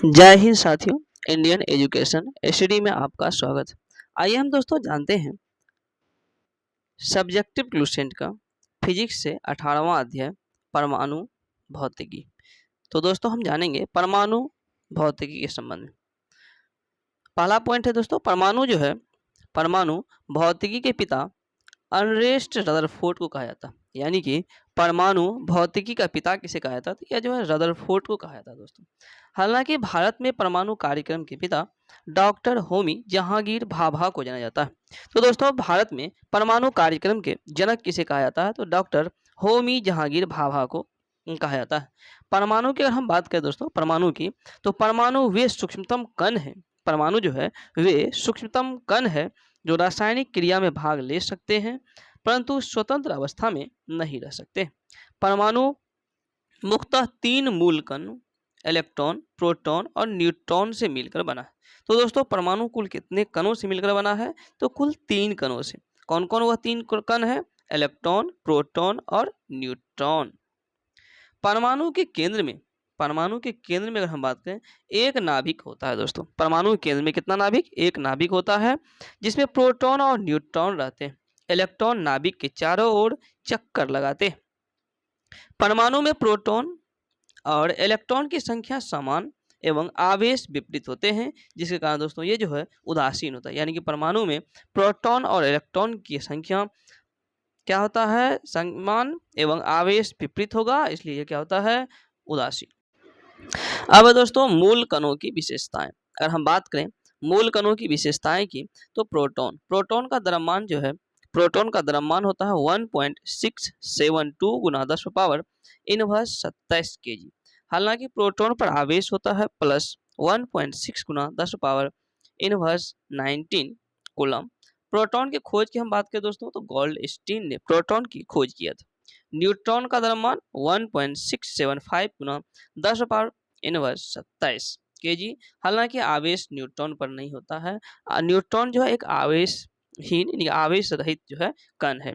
जय हिंद साथियों, Indian education study में आपका स्वागत है। आइए हम दोस्तों जानते हैं सब्जेक्टिव क्वेश्चन का फिजिक्स से 18वां अध्याय परमाणु भौतिकी। तो दोस्तों हम जानेंगे परमाणु भौतिकी के संबंध में। पहला पॉइंट है दोस्तों, परमाणु भौतिकी के पिता अर्नेस्ट रदरफोर्ड को कहा जाता है। यानी कि परमाणु भौतिकी का पिता किसे कहा जाता है? यह जो है रदरफोर्ड को कहा जाता है दोस्तों। हालांकि भारत में परमाणु कार्यक्रम के पिता डॉक्टर होमी जहांगीर भाभा को जाना जाता है। तो दोस्तों भारत में परमाणु कार्यक्रम के जनक किसे कहा जाता है? तो डॉक्टर होमी जहांगीर भाभा को कहा जाता है। परमाणु की अगर हम बात करें दोस्तों परमाणु की, तो परमाणु वे सूक्ष्मतम कण है। परमाणु जो है वे सूक्ष्मतम कण है जो रासायनिक क्रिया में भाग ले सकते हैं परंतु स्वतंत्र अवस्था में नहीं रह सकते। परमाणु मुख्यतः 3 मूल कण इलेक्ट्रॉन, प्रोटॉन और न्यूट्रॉन से मिलकर बना है। तो दोस्तों परमाणु कुल कितने कणों से मिलकर बना है? तो कुल 3 कणों से। कौन कौन वह 3 कण है? इलेक्ट्रॉन, प्रोटॉन और न्यूट्रॉन। परमाणु के केंद्र में अगर हम बात करें, एक नाभिक होता है दोस्तों। परमाणु के केंद्र में कितना नाभिक? एक नाभिक होता है जिसमें प्रोटॉन और न्यूट्रॉन रहते हैं। इलेक्ट्रॉन नाभिक के चारों ओर चक्कर लगाते हैं। परमाणु में प्रोटॉन और इलेक्ट्रॉन की संख्या समान एवं आवेश विपरीत होते हैं, जिसके कारण दोस्तों ये जो है उदासीन होता है। यानी कि परमाणु में प्रोटॉन और इलेक्ट्रॉन की संख्या क्या होता है? समान एवं आवेश विपरीत होगा, इसलिए ये क्या होता है? उदासीन। अब दोस्तों मूल कणों की विशेषताएं। अगर हम बात करें मूल कणों की विशेषताएं की, तो प्रोटॉन का द्रव्यमान होता है 1.672 गुना 10 पावर इनवर्स 27 kg। हालांकि प्रोटॉन पर आवेश होता है प्लस 1.6 गुना 10 पावर इनवर्स 19 कूलम। प्रोटॉन की खोज की हम बात करें दोस्तों, तो गोल्डस्टीन ने प्रोटॉन की खोज किया था। न्यूट्रॉन का द्रव्यमान 1.675 गुना 10 पावर इनवर्स 27 kg। हालांकि आवेश न्यूट्रॉन पर नहीं होता है। न्यूट्रॉन जो है एक आवेशहीन आवेश रहित जो है कण है।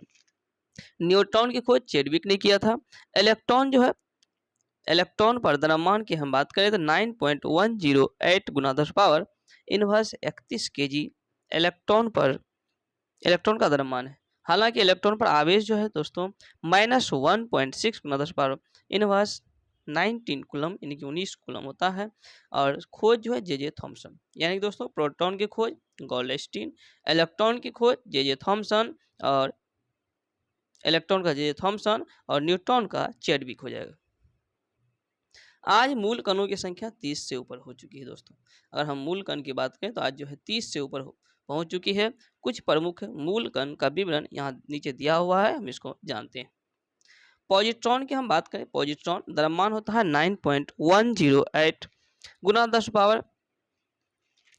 न्यूट्रॉन की खोज चेडविक ने किया था। इलेक्ट्रॉन पर द्रव्यमान की हम बात करें तो 9.108 गुना 10 पावर इनवर्स 31 kg इलेक्ट्रॉन का द्रव्यमान है। हालांकि इलेक्ट्रॉन पर आवेश जो है दोस्तों -1.6 गुना 10 पावर इनवर्स 19 कूलम यानी कि 19 कूलम होता है। और खोज जो है जे थॉमसन। यानी कि दोस्तों प्रोटॉन की खोज गोल्डस्टीन, इलेक्ट्रॉन की खोज जे थॉमसन और इलेक्ट्रॉन का जे थॉमसन और न्यूट्रॉन का चेडविक हो जाएगा। आज मूल कणों की संख्या 30 से ऊपर हो चुकी है दोस्तों। अगर हम मूल कण की बात करें तो आज जो है 30 से ऊपर पहुंच चुकी है। कुछ प्रमुख मूल कण का विवरण यहाँ नीचे दिया हुआ है, हम इसको जानते हैं। पॉजिट्रॉन की हम बात करें, पॉजिट्रॉन द्रव्यमान होता है 9.108 गुना 10 पावर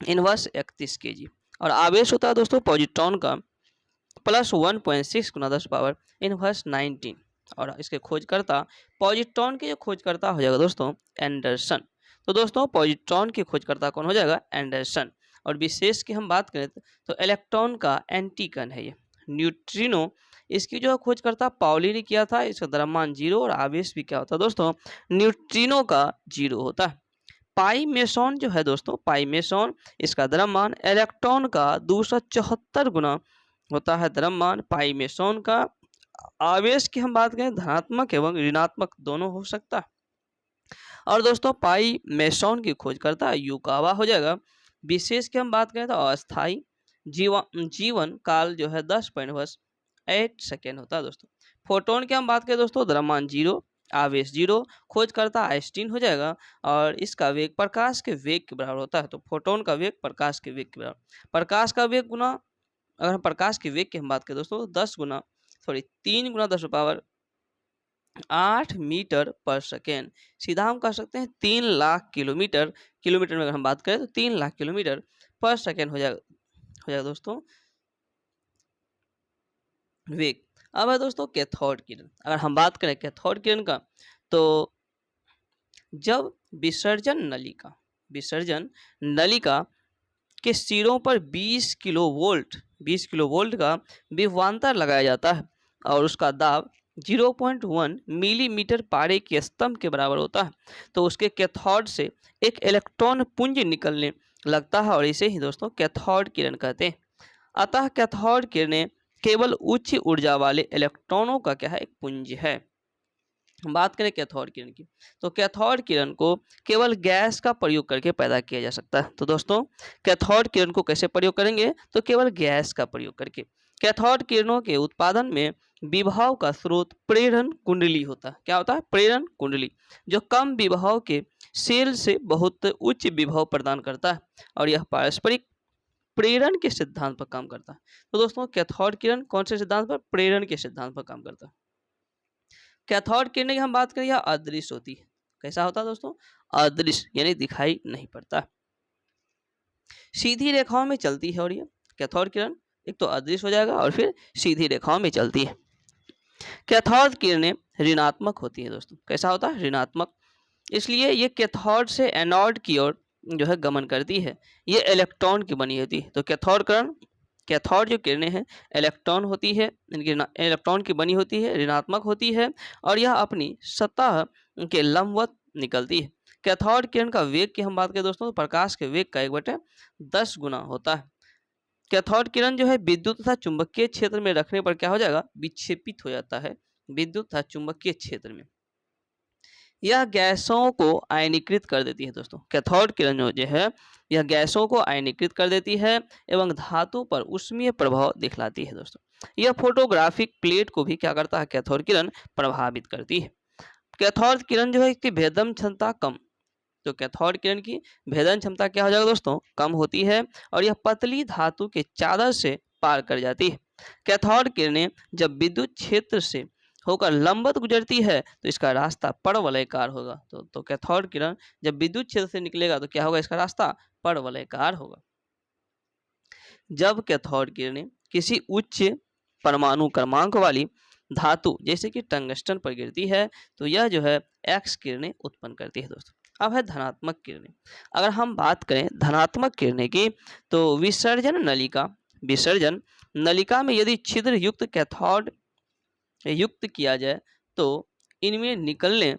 इनवर्स 31 kg और आवेश होता है दोस्तों पॉजिट्रॉन का प्लस 1.6 गुना 10 पावर इनवर्स 19। और इसके खोजकर्ता पॉजिट्रॉन के जो खोजकर्ता हो जाएगा दोस्तों एंडरसन। तो दोस्तों पॉजिट्रॉन के खोजकर्ता कौन हो जाएगा? एंडरसन। और विशेष की हम बात करें तो इलेक्ट्रॉन का एंटी कण है ये। न्यूट्रिनो इसकी जो खोजकर्ता पाउली ने किया था। इसका द्रव्यमान 0 और आवेश भी क्या होता है दोस्तों? न्यूट्रिनो का 0 होता है। पाई मेसॉन जो है दोस्तों, पाई मेसॉन इसका द्रव्यमान इलेक्ट्रॉन का 274 गुना होता है। द्रव्यमान पाई मेसॉन का। आवेश की हम बात करें धनात्मक एवं ऋणात्मक दोनों हो सकता है। और दोस्तों पाई मेसॉन की खोजकर्ता युकावा हो जाएगा। विशेष की हम बात करें तो अस्थाई जीवन काल जो है 10.8 सेकेंड होता है दोस्तों। फोटोन की हम बात करें दोस्तों, द्रव्यमान 0, आवेश 0, खोजकर्ता आइंस्टीन हो जाएगा। और इसका वेग प्रकाश के वेग के बराबर होता है। तो फोटोन का वेग प्रकाश के वेग के बराबर। प्रकाश का वेग गुना, अगर हम प्रकाश के वेग की हम बात करें दोस्तों, 3 गुना 10 पावर 8 मीटर पर सेकेंड। सीधा हम कह सकते हैं 3 लाख किलोमीटर। किलोमीटर में अगर हम बात करें तो 3 लाख किलोमीटर पर सेकेंड हो जाएगा दोस्तों वेग। अब है दोस्तों कैथोड किरण। अगर हम बात करें कैथोड किरण का, तो जब विसर्जन नलिका के सिरों पर 20 किलोवोल्ट का विभवांतर लगाया जाता है और उसका दाब 0.1 मिलीमीटर पारे के स्तंभ के बराबर होता है, तो उसके कैथोड से एक इलेक्ट्रॉन पुंज निकलने लगता है और इसे ही दोस्तों कैथोड किरण कहते हैं। अतः कैथोड किरणें केवल उच्च ऊर्जा वाले इलेक्ट्रॉनों का क्या है, एक पुंज है। हम बात करें कैथोड किरण की, तो कैथोड किरण को केवल गैस का प्रयोग करके पैदा किया जा सकता है। तो दोस्तों कैथोड किरण को कैसे प्रयोग करेंगे, तो केवल गैस का प्रयोग करके। कैथोड किरणों के उत्पादन में विभव का स्रोत प्रेरण कुंडली होता है। क्या होता है, प्रेरण कुंडली, जो कम विभव के सेल से बहुत उच्च विभव प्रदान करता है और यह पारस्परिक प्रेरण के सिद्धांत पर काम करता है। तो दोस्तों कैथोड किरण कौन से सिद्धांत पर, प्रेरण के सिद्धांत पर काम करता है। कैथोड किरणें की हम बात करें, यह अदृश्य होती है। कैसा होता है दोस्तों, अदृश्य, यानी दिखाई नहीं पड़ता, सीधी रेखाओं में चलती है। और ये कैथोड किरण एक तो अदृश्य हो जाएगा और फिर सीधी रेखाओं में चलती है। कैथोड किरणें ऋणात्मक होती है दोस्तों। कैसा होता है, ऋणात्मक, इसलिए ये कैथोड से एनोड की ओर जो है गमन करती है। ये इलेक्ट्रॉन की बनी होती है। तो कैथोड जो किरणें हैं इलेक्ट्रॉन होती है, इनकी इलेक्ट्रॉन की बनी होती है, ऋणात्मक होती है और यह अपनी सतह के लंबवत निकलती है। कैथोड किरण का वेग की हम बात करें दोस्तों, तो प्रकाश के वेग का 1/10 गुना होता है। कैथोड किरण जो है विद्युत तथा चुंबकीय क्षेत्र में रखने पर क्या हो जाएगा, विक्षेपित हो जाता है विद्युत तथा चुंबकीय क्षेत्र में। यह गैसों को आयनीकृत कर देती है दोस्तों। कैथोड किरण जो है यह गैसों को आयनीकृत कर देती है एवं धातु पर ऊष्मीय प्रभाव दिखलाती है दोस्तों। यह फोटोग्राफिक प्लेट को भी क्या करता है, कैथोड किरण प्रभावित करती है। कैथोड किरण जो है इसकी भेदन क्षमता कम, तो कैथोड किरण की भेदन क्षमता क्या हो जाएगा दोस्तों, कम होती है और यह पतली धातु के चादर से पार कर जाती है। कैथोड किरणें जब विद्युत क्षेत्र से होकर लंबवत गुजरती है तो इसका रास्ता परवलयकार होगा। तो कैथोड किरण जब विद्युत क्षेत्र से निकलेगा तो क्या होगा, इसका रास्ता परवलयकार होगा। जब कैथोड किरणें किसी उच्च परमाणु क्रमांक वाली धातु जैसे कि टंगस्टन पर गिरती है तो यह जो है एक्स किरणें उत्पन्न करती है दोस्तों। अब है धनात्मक किरणें। अगर हम बात करें धनात्मक किरणें की, तो विसर्जन नलिका में यदि छिद्र युक्त कैथोड युक्त किया जाए तो इनमें निकलने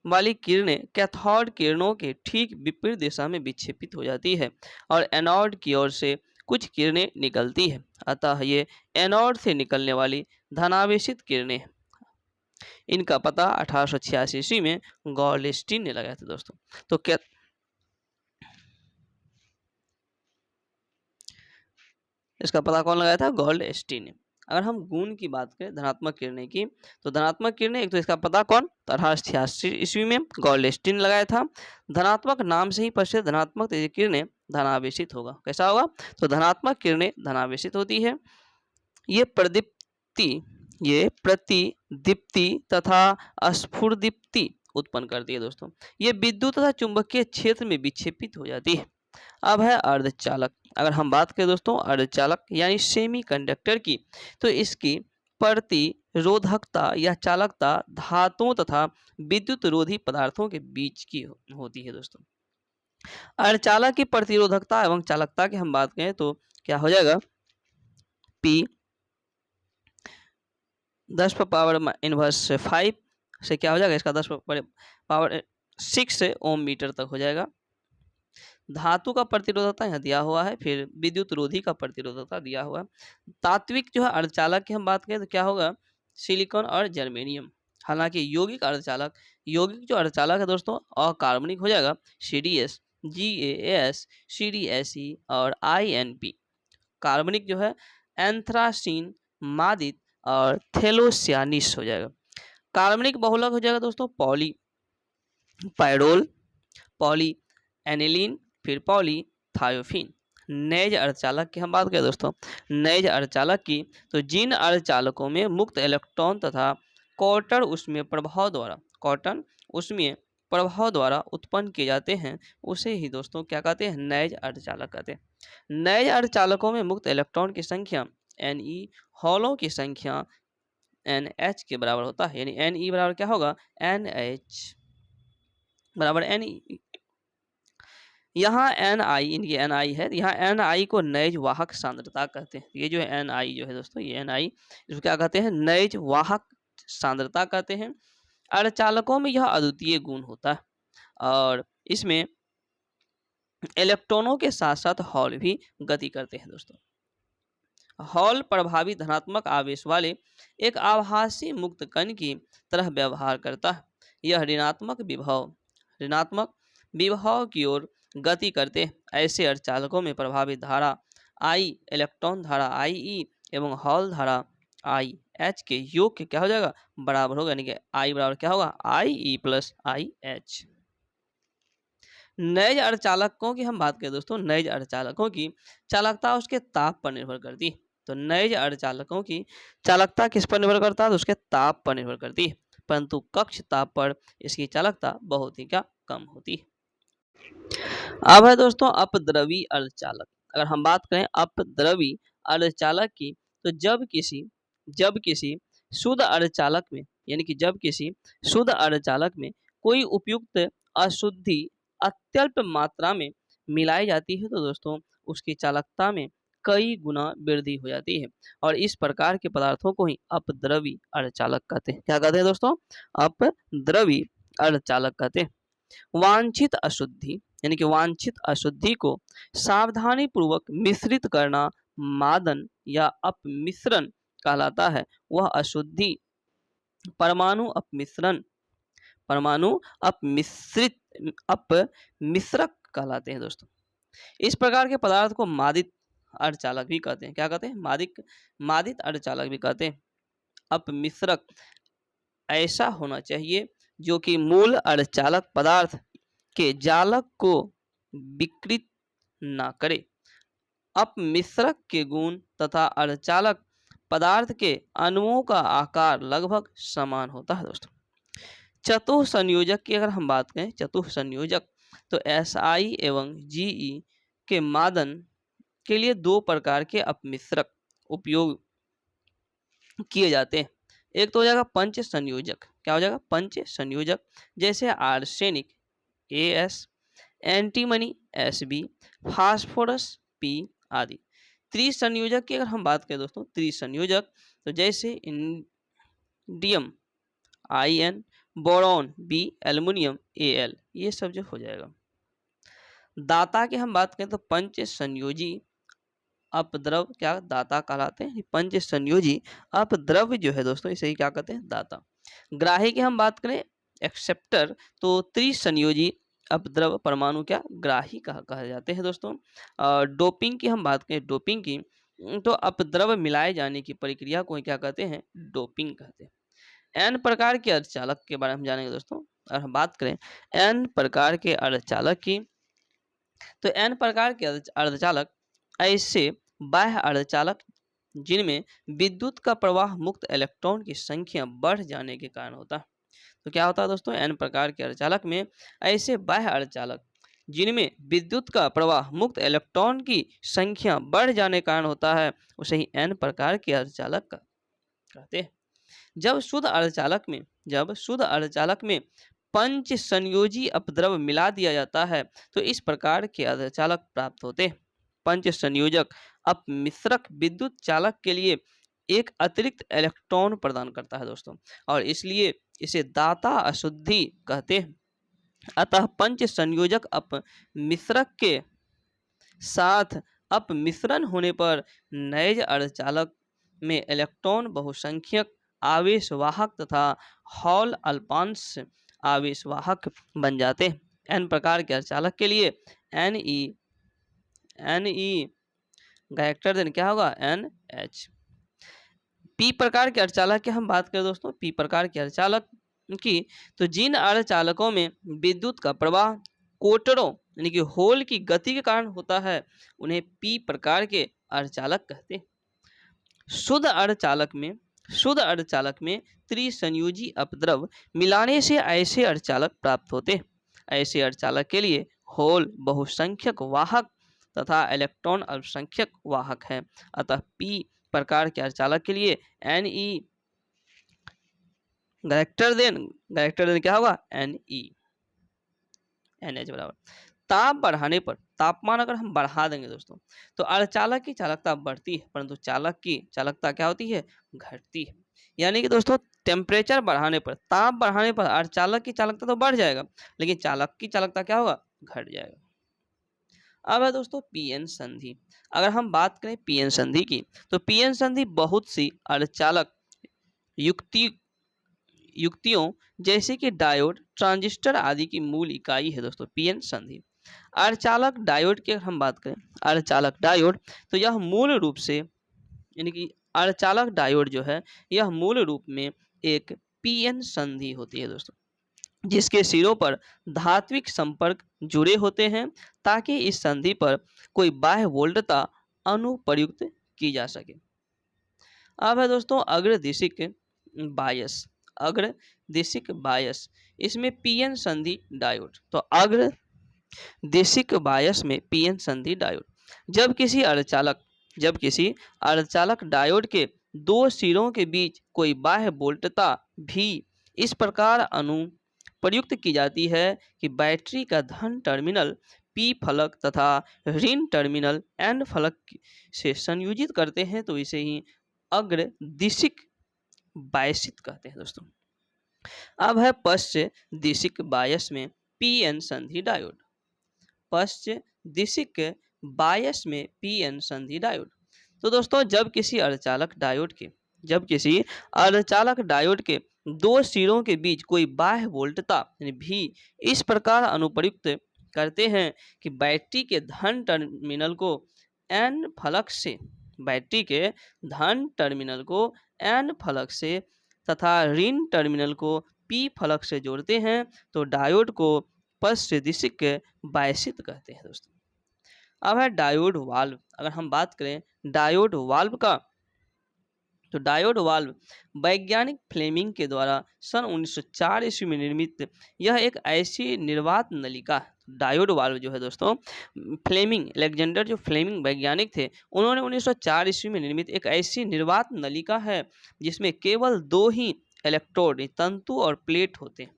वाली किरणें कैथोड किरणों के ठीक विपरीत दिशा में विक्षेपित हो जाती है और एनोड की ओर से कुछ किरणें निकलती है। अतः ये एनोड से निकलने वाली धनावेशित किरणें। इनका पता 1886 ईस्वी में गॉलस्टीन ने लगाया था दोस्तों। तो क्या इसका पता कौन लगाया था, गॉलस्टीन ने। अगर हम गुण की बात करें धनात्मक किरणें की, तो धनात्मक किरणें एक तो इसका पता कौन, 1886 ईस्वी में गॉलस्टीन लगाया था। धनात्मक नाम से ही परिचय, धनात्मक किरणें धनावेशित होगा। कैसा होगा, तो धनात्मक किरणें धनावेशित होती है। ये प्रतिदीप्ति तथा स्फुरदीप्ति उत्पन्न करती है दोस्तों। ये विद्युत तथा चुंबकीय क्षेत्र में विक्षेपित हो जाती है। अब है अर्धचालक। अगर हम बात करें दोस्तों अर्धचालक यानी सेमीकंडक्टर की, तो इसकी प्रतिरोधकता या चालकता धातुओं तथा विद्युत रोधी पदार्थों के बीच की होती है दोस्तों। अर्धचालक की प्रतिरोधकता एवं चालकता की हम बात करें तो क्या हो जाएगा, P 10⁻⁵ से क्या हो जाएगा, इसका 10⁻6 ओम मीटर तक हो जाएगा। धातु का प्रतिरोधकता यहाँ दिया हुआ है, फिर विद्युत रोधी का प्रतिरोधकता दिया हुआ है। तात्विक जो है अर्धचालक की हम बात करें तो क्या होगा, सिलिकॉन और जर्मेनियम। हालांकि यौगिक जो अर्धचालक है दोस्तों अकार्बनिक हो जाएगा, CdS, GaAs, CdSe और InP। कार्बनिक जो है एंथ्रासीन, मादित और थेलोसियानिस हो जाएगा। कार्बनिक बहुलक हो जाएगा दोस्तों पॉली पायरोल, पॉली एनिलीन, फिर पॉली थायोफिन। नैज अर्धचालक की हम बात करें दोस्तों, नैज अर्धचालक की, तो जिन अर्धचालकों में मुक्त इलेक्ट्रॉन तथा क्वार्टर उष्मीय प्रभाव द्वारा उत्पन्न किए जाते हैं उसे ही दोस्तों क्या कहते हैं, नैज अर्धचालक कहते हैं। नैज अर्धचालकों में मुक्त इलेक्ट्रॉन की संख्या Ne, हॉलों की संख्या NH के बराबर होता है, यानी Ne बराबर क्या होगा, NH बराबर Ne। यहाँ Ni, इनकी Ni है, यहाँ Ni को नैज वाहक सांद्रता कहते हैं। ये जो है Ni जो है दोस्तों, ये Ni इसको क्या कहते हैं, नैज वाहक सांद्रता कहते हैं। अर्धचालकों में यह अद्वितीय गुण होता है और इसमें इलेक्ट्रॉनों के साथ साथ हॉल भी गति करते हैं दोस्तों। हॉल प्रभावी धनात्मक आवेश वाले एक आभासी मुक्त कण की तरह व्यवहार करता है। यह ऋणात्मक विभव की ओर गति करते हैं। ऐसे अर्धचालकों में प्रभावित धारा आई, इलेक्ट्रॉन धारा आई ई एवं हॉल धारा आई एच के योग के क्या हो जाएगा, बराबर होगा, यानी कि आई बराबर क्या होगा, आई ई प्लस आई एच। नैज अर्धचालकों की हम बात करें दोस्तों, नैज अर्धचालकों की चालकता उसके ताप पर निर्भर करती है। तो नैज अर्धचालकों की चालकता किस पर निर्भर करता है, तो उसके ताप पर निर्भर करती है, परंतु कक्ष ताप पर इसकी चालकता बहुत ही क्या कम होती है। अब है दोस्तों अपद्रवी अर्धचालक। अगर हम बात करें अपद्रवी अर्धचालक की, तो जब किसी शुद्ध अर्धचालक में, यानी कि जब किसी शुद्ध अर्धचालक में कोई उपयुक्त अशुद्धि अत्यल्प मात्रा में मिलाई जाती है, तो दोस्तों उसकी चालकता में कई गुना वृद्धि हो जाती है और इस प्रकार के पदार्थों को ही अपद्रवी अर्धचालक कहते हैं। क्या कहते हैं दोस्तों, अपद्रवी अर्धचालक कहते हैं। वांछित अशुद्धि, यानी कि वांछित अशुद्धि को सावधानी पूर्वक मिश्रित करना मादन या अपमिश्रण कहलाता है। वह अशुद्धि परमाणु अपमिश्रक कहलाते हैं दोस्तों। इस प्रकार के पदार्थ को मादित अर्धचालक भी कहते हैं। क्या कहते हैं, मादित अर्धचालक भी कहते हैं। अपमिश्रक ऐसा होना चाहिए जो कि मूल अर्धचालक पदार्थ के जालक को विकृत न करे। अपमिश्रक के गुण तथा अर्धचालक पदार्थ के अणुओं का आकार लगभग समान होता है दोस्तों। चतुःसंयोजक की अगर हम बात करें, चतुःसंयोजक, तो SI एवं GE के मादन के लिए दो प्रकार के अपमिश्रक उपयोग किए जाते हैं। एक तो हो जाएगा पंच संयोजक। क्या हो जाएगा, पंच संयोजक, जैसे arsenic AS, antimony SB, phosphorus P आदि। त्रिसंयोजक की अगर हम बात करें दोस्तों, त्रिसंयोजक, तो जैसे indium IN, boron B, aluminium Al, ये सब जो हो जाएगा। दाता की हम बात करें तो पंच संयोजी अपद्रव क्या दाता कहलाते हैं। पंच संयोजी अपद्रव जो है दोस्तों, इसे ही क्या कहते हैं, दाता। ग्राही की हम बात करें एक्सेप्टर, तो त्रिसंयोजी अपद्रव परमाणु क्या ग्राही कहा जाते हैं दोस्तों। डोपिंग की हम बात करें, डोपिंग की, तो अपद्रव मिलाए जाने की प्रक्रिया को क्या कहते हैं, डोपिंग कहते हैं। एन प्रकार के अर्धचालक के बारे में हम जानेंगे दोस्तों। अगर हम बात करें एन प्रकार के अर्धचालक की, तो एन प्रकार के अर्धचालक ऐसे बाह्य अर्धचालक जिनमें विद्युत का प्रवाह मुक्त इलेक्ट्रॉन की संख्या बढ़ जाने के कारण होता है। तो क्या होता है दोस्तों, एन प्रकार के अर्धचालक में ऐसे बाह्य अर्धचालक जिनमें विद्युत का प्रवाह मुक्त इलेक्ट्रॉन की संख्या बढ़ जाने के कारण होता है, उसे ही एन प्रकार के अर्धचालक कहते हैं। जब शुद्ध अर्धचालक में पंच संयोजी अपद्रव मिला दिया जाता है, तो इस प्रकार के अर्धचालक प्राप्त होते हैं। पंच संयोजक अपमिश्रक विद्युत चालक के लिए एक अतिरिक्त इलेक्ट्रॉन प्रदान करता है दोस्तों, और इसलिए इसे दाता अशुद्धि कहते हैं। अतः पंच संयोजक अपमिश्रक के साथ अपमिश्रण होने पर नैज अर्धचालक में इलेक्ट्रॉन बहुसंख्यक आवेशवाहक तथा हॉल अल्पांश आवेशवाहक बन जाते हैं। एन प्रकार के अर्धचालक के लिए Ne ग्रेटर देन क्या होगा, NH। पी प्रकार के अर्धचालक की हम बात करें दोस्तों, पी प्रकार के अर्धचालक की, तो जिन अर्धचालकों में विद्युत का प्रवाह कोटरों यानी कि होल की गति के कारण होता है, उन्हें पी प्रकार के अर्धचालक कहते हैं। शुद्ध अर्धचालक में त्रिसंयोजी अपद्रव मिलाने से ऐसे अर्धचालक प्राप्त होते हैं। ऐसे अर्धचालक के लिए होल बहुसंख्यक वाहक तथा इलेक्ट्रॉन अल्पसंख्यक वाहक है। अतः पी प्रकार के अर्धचालक के लिए Ne ग्रेटर देन क्या होगा, NH बराबर। ताप बढ़ाने पर, तापमान अगर हम बढ़ा देंगे दोस्तों, तो अर्धचालक की चालकता बढ़ती है, परंतु चालक की चालकता क्या होती है, घटती है। यानी कि दोस्तों टेम्परेचर बढ़ाने पर, ताप बढ़ाने पर अर्धचालक की चालकता तो बढ़ जाएगा, लेकिन चालक की चालकता क्या होगा, घट जाएगा। अब है दोस्तों पीएन संधि। अगर हम बात करें पीएन संधि की, तो पीएन संधि बहुत सी अर्धचालक युक्ति युक्तियों जैसे कि डायोड, ट्रांजिस्टर आदि की मूल इकाई है दोस्तों पीएन संधि। अर्धचालक डायोड की अगर हम बात करें, अर्धचालक डायोड, तो यह मूल रूप से, यानी कि अर्धचालक डायोड जो है यह मूल रूप में एक पीएन संधि होती है दोस्तों, जिसके सिरों पर धात्विक संपर्क जुड़े होते हैं ताकि इस संधि पर कोई बाह्य वोल्टता अनुप्रयुक्त की जा सके। अब है दोस्तों अग्रदिशिक बायस। अग्रदिशिक बायस, इसमें पीएन संधि डायोड। तो अग्रदिशिक बायस में पीएन संधि डायोड, जब किसी अर्धचालक डायोड के दो सिरों के बीच कोई बाह्य वोल्टता भी इस प्रकार अनुप्रयुक्त की जाती है कि बैटरी का धन टर्मिनल पी फलक तथा ऋण टर्मिनल एन फलक से संयोजित करते हैं, तो इसे ही अग्रदिशिक बायसित कहते हैं दोस्तों। अब है पश्च दिशिक बायस में पीएन संधि डायोड। पश्च दिशिक बायस में पीएन संधि डायोड। तो दोस्तों जब किसी अर्धचालक डायोड के दो सिरों के बीच कोई बाह्य वोल्टता भी इस प्रकार अनुप्रयुक्त करते हैं कि बैटरी के धन टर्मिनल को एन फलक से, बैटरी के धन टर्मिनल को एन फलक से तथा ऋण टर्मिनल को पी फलक से जोड़ते हैं, तो डायोड को पश्चदिशिक बायसित कहते हैं दोस्तों। अब है डायोड वाल्व। अगर हम बात करें डायोड वाल्व का, तो डायोड वाल्व वैज्ञानिक फ्लेमिंग के द्वारा सन 1904 ईस्वी में निर्मित यह एक ऐसी निर्वात नलिका। डायोड वाल्व जो है दोस्तों, फ्लेमिंग, अलेक्जेंडर जो फ्लेमिंग वैज्ञानिक थे, उन्होंने 1904 ईस्वी में निर्मित एक ऐसी निर्वात नलिका है जिसमें केवल दो ही इलेक्ट्रोड, तंतु और प्लेट होते हैं।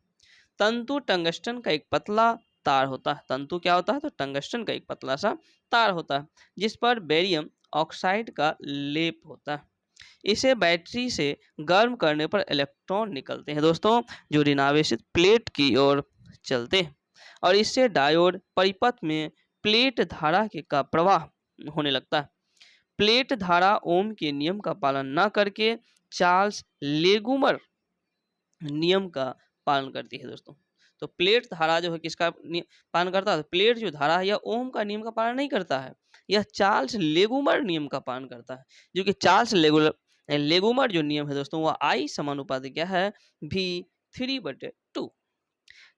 तंतु टंगस्टन का एक पतला तार होता है। तंतु क्या होता है, तो टंगस्टन का एक पतला सा तार होता है जिस पर बेरियम ऑक्साइड का लेप होता है। इसे बैटरी से गर्म करने पर इलेक्ट्रॉन निकलते हैं दोस्तों, जो ऋणावेशित प्लेट की ओर चलते हैं और इससे डायोड परिपथ में प्लेट धारा का प्रवाह होने लगता है। प्लेट धारा ओम के नियम का पालन न करके चार्ल्स लेगुमर नियम का पालन करती है दोस्तों। तो प्लेट धारा जो है किसका पालन करता है, प्लेट जो धारा है यह ओम का नियम का पालन नहीं करता है, यह चार्ल्स लेगुमर नियम का पालन करता है। जो कि चार्ल्स लेगुमर जो नियम है दोस्तों, वह आई समानुपातिक क्या है, V3/2।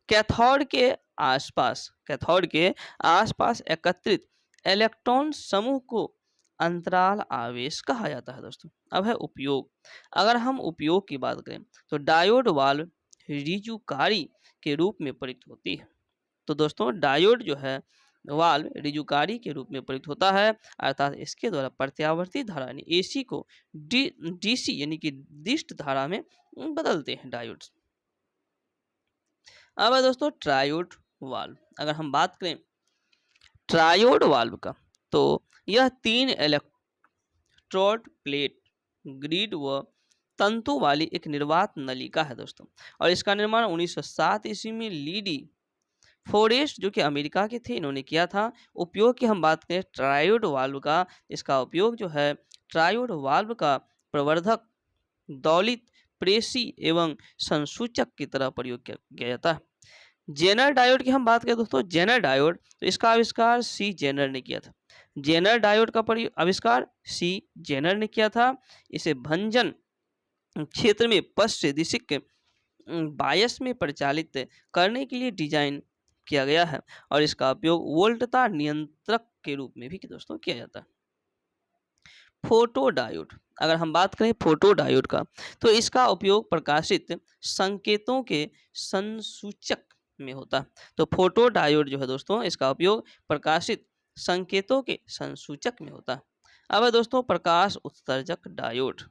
कैथोड के आसपास एकत्रित इलेक्ट्रॉन समूह को अंतराल आवेश कहा जाता है दोस्तों। अब है उपयोग। अगर हम उपयोग की बात करें, तो डायोड वाल्व रिजुकारी के रूप में प्रयुक्त होती है। तो दोस्तों डायोड जो है वाल्व रिजुकारी के रूप में प्रयुक्त होता है, अर्थात इसके द्वारा प्रत्यावर्ती धारा यानी एसी को डीसी यानी कि दिष्ट धारा में बदलते हैं डायोड। अब है दोस्तों ट्रायोड वाल्व। अगर हम बात करें ट्रायोड वाल्व का, तो यह 3 इलेक्ट्रोड प्लेट, ग्रिड व तंतु वाली एक निर्वात नलिका है दोस्तों, और इसका निर्माण 1907 ईस्वी में लीडी फोरेस्ट जो कि अमेरिका के थे, इन्होंने किया था। उपयोग की हम बात करें ट्रायोड वाल्व का, इसका उपयोग जो है ट्रायोड वाल्व का प्रवर्धक, दौलित, प्रेसी एवं संसूचक की तरह प्रयोग किया जाता है। जेनर डायोड की हम बात करें दोस्तों, जेनर डायोड, तो इसका आविष्कार सी जेनर ने किया था। जेनर डायोड का आविष्कार सी जेनर ने किया था। इसे भंजन क्षेत्र में पश्चदिशिक बायस में परिचालित करने के लिए डिजाइन किया गया है और इसका उपयोग वोल्टता नियंत्रक के रूप में भी दोस्तों किया जाता है। Photo diode. अगर हम बात करें फोटो डायोड का, तो इसका उपयोग प्रकाशित संकेतों के संसूचक में होता है। तो फोटो डायोड जो है दोस्तों, इसका उपयोग प्रकाशित संकेतों के संसूचक में होता है। अब है दोस्तों प्रकाश उत्सर्जक डायोड।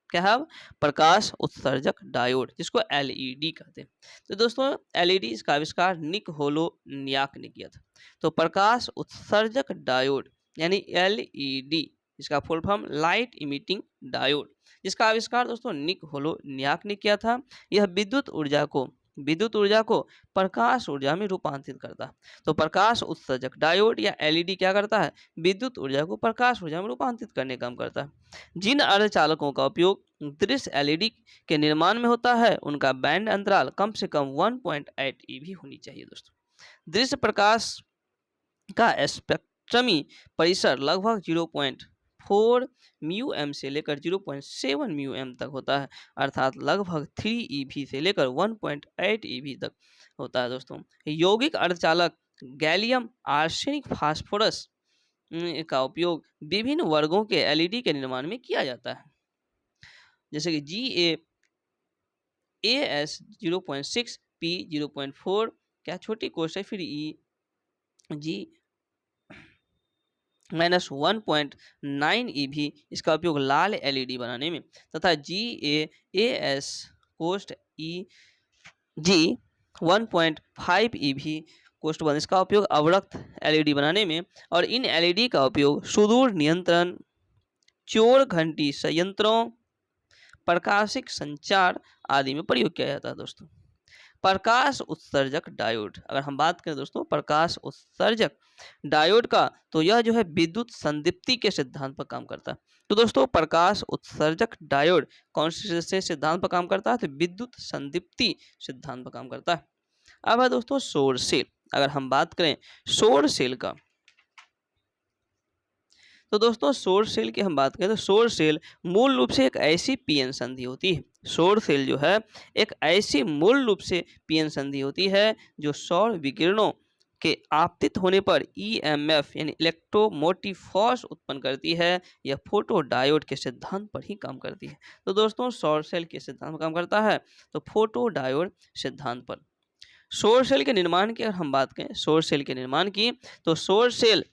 क्या है, प्रकाश उत्सर्जक डायोड, जिसको एलईडी कहते हैं। तो दोस्तों एलईडी इसका आविष्कार निक होलोनियाक ने किया था। तो प्रकाश उत्सर्जक डायोड यानी एलईडी इसका full form light emitting diode, जिसका आविष्कार दोस्तों निक होलोनियाक ने किया था। यह विद्युत ऊर्जा को प्रकाश ऊर्जा में रूपांतरित करता है। तो प्रकाश उत्सर्जक डायोड या एलईडी क्या करता है, विद्युत ऊर्जा को प्रकाश ऊर्जा में रूपांतरित करने का काम करता है। जिन अर्धचालकों का उपयोग दृश्य एलईडी के निर्माण में होता है उनका बैंड अंतराल कम से कम 1.8 ईवी होनी चाहिए दोस्तों। दृश्य प्रकाश का स्पेक्ट्रमी परिसर लगभग 0.4 म्यू एम से लेकर 0.7 म्यू एम तक होता है, अर्थात लगभग 3 ईवी से लेकर 1.8 ईवी तक होता है दोस्तों। यौगिक अर्धचालक गैलियम आर्सेनिक फास्फोरस का उपयोग विभिन्न वर्गों के एलईडी के निर्माण में किया जाता है, जैसे कि GaAs 0.6 P 0.4 क्या छोटी कोश है, फिर G -1.9 ईवी इसका उपयोग लाल एलईडी बनाने में, तथा GaAs कोष्ठ G 1.5 ईवी कोष्ठ 1 इसका उपयोग अवरक्त एलईडी बनाने में, और इन एलईडी का उपयोग सुदूर नियंत्रण, चोर घंटी संयंत्रों, प्रकाशिक संचार आदि में प्रयोग किया जाता है दोस्तों। प्रकाश उत्सर्जक डायोड, अगर हम बात करें दोस्तों प्रकाश उत्सर्जक डायोड का, तो यह जो है विद्युत संदीप्ति के सिद्धांत पर काम करता है। तो दोस्तों प्रकाश उत्सर्जक डायोड कौन से सिद्धांत पर काम करता है, तो विद्युत संदीप्ति सिद्धांत पर काम करता है। अब है दोस्तों सौर सेल, अगर हम बात करें सौर सेल का, तो दोस्तों सौर सेल की हम बात करें तो सौर सेल मूल रूप से एक ऐसी पीएन संधि होती है। सौर सेल जो है एक ऐसी मूल रूप से पीएन संधि होती है जो सौर विकिरणों के आपतित होने पर ईएमएफ यानी इलेक्ट्रोमोटिव फोर्स उत्पन्न करती है। यह फोटो डायोड के सिद्धांत पर ही काम करती है। तो दोस्तों सौर सेल के सिद्धांत पर काम करता है, तो फोटो डायोड सिद्धांत पर। सौर सेल के निर्माण की अगर हम बात करें, सौर सेल के निर्माण की, तो सौर सेल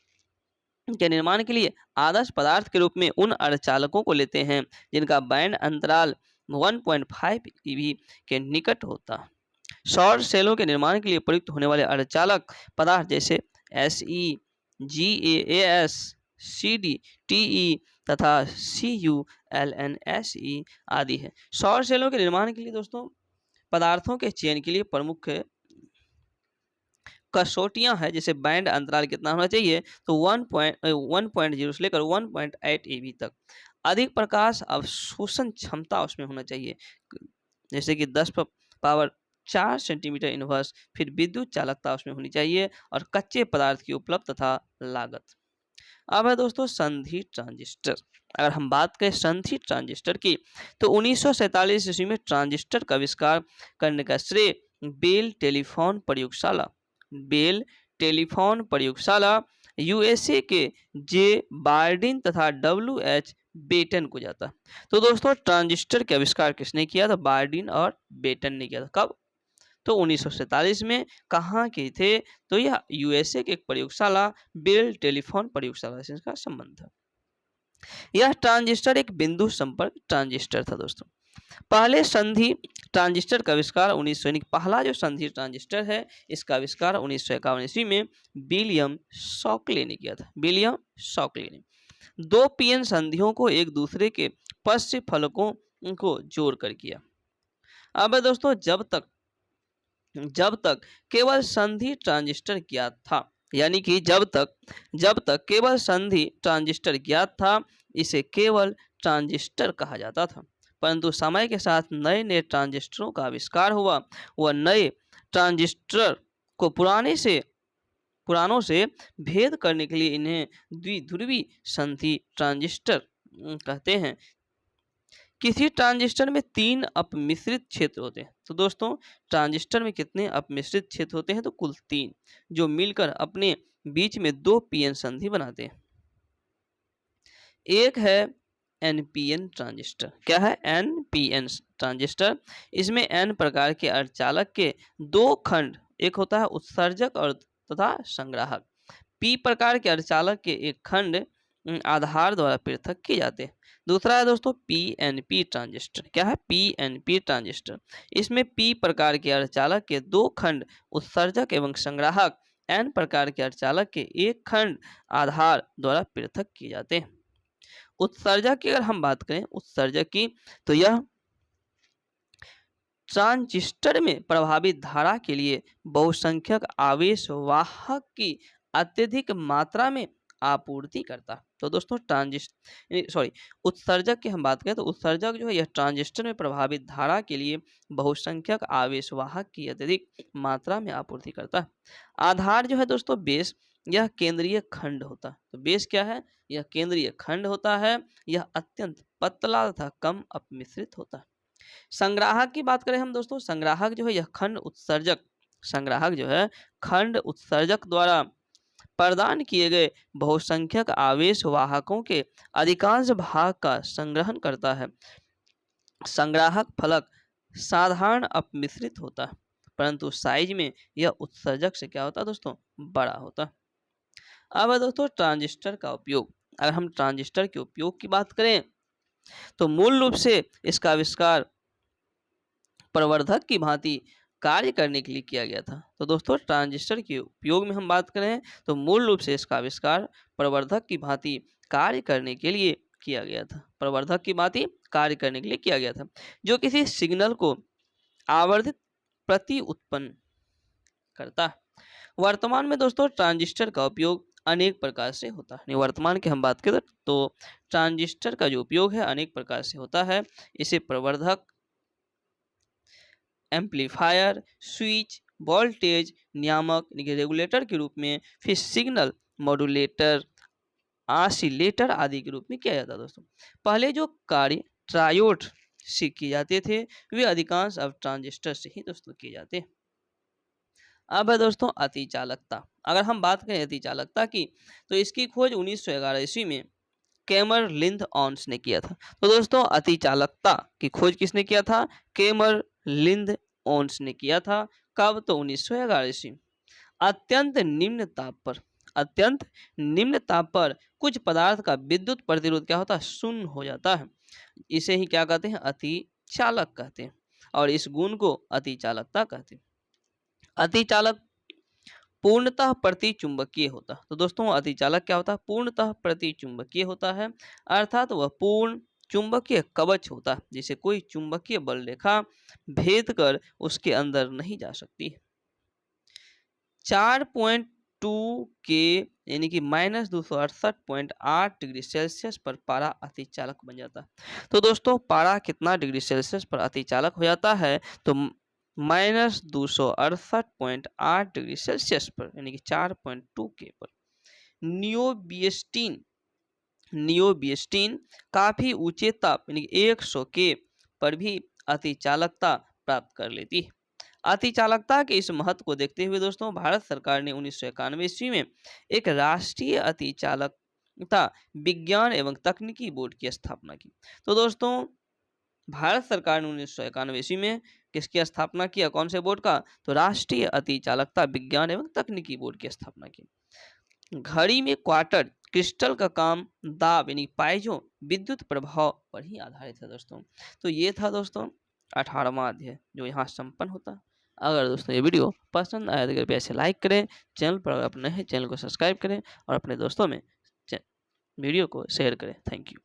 के निर्माण के लिए आदर्श पदार्थ के रूप में उन अर्धचालकों को लेते हैं जिनका बैंड अंतराल 1.5 ईवी के निकट होता है। सौर सेलों के निर्माण के लिए प्रयुक्त होने वाले अर्धचालक पदार्थ जैसे Fe, GaAs, Cd, Te तथा CuLnSe आदि है। सौर सेलों के निर्माण के लिए दोस्तों पदार्थों के चयन के लिए प्रमुख कसौटियां है, जैसे बैंड अंतराल कितना होना चाहिए, तो 1.0 से लेकर 1.8 ईवी तक। अधिक प्रकाश अवशोषण क्षमता उसमें होना चाहिए, जैसे कि 10⁴ सेंटीमीटर इनवर्स। फिर विद्युत चालकता उसमें होनी चाहिए, और कच्चे पदार्थ की उपलब्ध तथा लागत। अब है दोस्तों संधि ट्रांजिस्टर, अगर हम बात करें संधि ट्रांजिस्टर की, तो 1947 ईस्वी में ट्रांजिस्टर का आविष्कार करने का श्रेय बेल टेलीफोन प्रयोगशाला यूएसए के जे बार्डिन तथा WH बेटन को जाता। तो दोस्तों ट्रांजिस्टर के आविष्कार किसने किया था, बार्डिन और बेटन ने किया था। कब, तो 1947 में। कहाँ के थे, तो यह यूएसए के एक प्रयोगशाला बेल टेलीफोन प्रयोगशाला से इसका संबंध था। यह ट्रांजिस्टर एक बिंदु संपर्क ट्रांजिस्टर था दोस्तों। पहले संधि ट्रांजिस्टर का आविष्कार 1900 पहला जो संधि ट्रांजिस्टर है इसका आविष्कार 1951 ईस्वी में विलियम शॉकले ने किया था। विलियम शॉकले ने 2 पीएन संधियों को एक दूसरे के पश्च फलकों को जोड़कर किया। अब दोस्तों जब तक केवल संधि ट्रांजिस्टर ज्ञात था, यानी कि जब तक केवल संधि ट्रांजिस्टर ज्ञात था, इसे केवल ट्रांजिस्टर कहा जाता था। परंतु समय के साथ नए नए ट्रांजिस्टरों का आविष्कार हुआ। वह नए ट्रांजिस्टर को पुरानों से भेद करने के लिए इन्हें द्विध्रुवी संधि ट्रांजिस्टर कहते हैं। किसी ट्रांजिस्टर में 3 अपमिश्रित क्षेत्र होते हैं। तो दोस्तों ट्रांजिस्टर में कितने अपमिश्रित क्षेत्र होते हैं, तो कुल 3, जो मिलकर अपने बीच में 2 पीएन संधि बनाते हैं। एक है एनपीएन ट्रांजिस्टर। क्या है, एनपीएन ट्रांजिस्टर। इसमें एन प्रकार के अर्धचालक के 2 खंड, एक होता है उत्सर्जक और तथा संग्राहक। पी प्रकार के अर्धचालक के एक खंड आधार द्वारा पृथक किए जाते हैं। दूसरा है दोस्तों पीएनपी ट्रांजिस्टर। क्या है, पीएनपी ट्रांजिस्टर। इसमें पी प्रकार के अर्धचालक के 2 खंड उत्सर्जक एवं संग्राहक, एन प्रकार के अर्धचालक के एक खंड आधार द्वारा पृथक किए जाते हैं। उत्सर्जक की अगर हम बात करें उत्सर्जक की, तो यह ट्रांजिस्टर में प्रभावित धारा के लिए बहुसंख्यक आवेश वाहक की अत्यधिक मात्रा में आपूर्ति करता है। तो दोस्तों उत्सर्जक की हम बात करें तो उत्सर्जक जो है यह ट्रांजिस्टर में प्रभावित धारा के लिए बहुसंख्यक आवेश वाहक की अत्यधिक मात्रा में आपूर्ति करता है। आधार जो है दोस्तों बेस, यह केंद्रीय खंड होता है। तो बेस क्या है? यह केंद्रीय खंड होता है। यह अत्यंत पतला तथा कम अपमिश्रित होता है। संग्राहक की बात करें हम दोस्तों, संग्राहक जो है यह खंड उत्सर्जक, संग्राहक जो है खंड उत्सर्जक द्वारा प्रदान किए गए बहुसंख्यक आवेश वाहकों के अधिकांश भाग का संग्रहण करता है। संग्राहक फलक साधारण अपमिश्रित होता है, परंतु साइज में यह उत्सर्जक से क्या होता है दोस्तों? बड़ा होता है। अब है दोस्तों ट्रांजिस्टर का उपयोग। अगर हम ट्रांजिस्टर के उपयोग की बात करें तो मूल रूप से इसका आविष्कार प्रवर्धक की भांति कार्य करने के लिए किया गया था। तो दोस्तों ट्रांजिस्टर के उपयोग में हम बात करें तो मूल रूप से इसका आविष्कार प्रवर्धक की भांति कार्य करने के लिए किया गया था। प्रवर्धक की भांति कार्य करने के लिए किया गया था, जो किसी सिग्नल को आवर्धित प्रति उत्पन्न करता है। वर्तमान में दोस्तों ट्रांजिस्टर का उपयोग अनेक प्रकार से होता है। वर्तमान की हम बात करें तो ट्रांजिस्टर का जो उपयोग है अनेक प्रकार से होता है। इसे प्रवर्धक, एम्पलीफायर, स्विच, वोल्टेज नियामक रेगुलेटर के रूप में, फिर सिग्नल मॉड्यूलेटर, ऑसिलेटर आदि के रूप में किया जाता है दोस्तों। पहले जो कार्य ट्रायोड से किए जाते थे वे अधिकांश अब ट्रांजिस्टर से ही दोस्तों किए जाते हैं। अब है दोस्तों अतिचालकता। अगर हम बात करें अतिचालकता की तो इसकी खोज 1911 ईस्वी में कैमर लिंथ ऑन्स ने किया था। तो दोस्तों अतिचालकता की खोज किसने किया था? कैमर लिंथ ऑन्स ने किया था। कब? तो 1911 ईस्वी। अत्यंत निम्न ताप पर, अत्यंत निम्न ताप पर कुछ पदार्थ का विद्युत प्रतिरोध क्या होता है? शून्य हो जाता है। इसे ही क्या कहते हैं? अतिचालक कहते हैं, और इस गुण को अतिचालकता कहते हैं। अतिचालक पूर्णतः प्रतिचुंबकीय होता है। तो दोस्तों अतिचालक क्या होता है? पूर्णतः प्रतिचुंबकीय होता है, अर्थात वह पूर्ण चुंबकीय कवच होता है जिसे कोई चुंबकीय बल रेखा भेद कर उसके अंदर नहीं जा सकती। 4.2 के यानी कि -268.8 डिग्री सेल्सियस पर पारा अतिचालक बन जाता है। तो दोस्तों पारा कितना डिग्री सेल्सियस पर अतिचालक हो जाता है? तो -268.8 डिग्री सेल्सियस पर यानी कि 4.2 के पर। नियोबिस्टीन, नियोबिस्टीन काफी ऊंचे ताप यानी 100 के पर भी अतिचालकता प्राप्त कर लेती है। अतिचालकता के इस महत्व को देखते हुए दोस्तों भारत सरकार ने 1991 ईस्वी में एक राष्ट्रीय अतिचालकता विज्ञान एवं तकनीकी बोर्ड की स्थापना की। तो दोस्तों भारत सरकार ने 1991 ईस्वी में किसकी स्थापना किया? कौन से बोर्ड का? तो राष्ट्रीय अतिचालकता विज्ञान एवं तकनीकी बोर्ड की स्थापना की। घड़ी में क्वार्टर क्रिस्टल का काम दाब यानी पाइजो विद्युत प्रभाव पर ही आधारित है दोस्तों। तो ये था दोस्तों 18वां अध्याय जो यहाँ संपन्न होता। अगर दोस्तों ये वीडियो पसंद आया तो कृपया इसे लाइक करें, चैनल पर अगर आप नए हैं चैनल को सब्सक्राइब करें और अपने दोस्तों में वीडियो को शेयर करें। Thank you.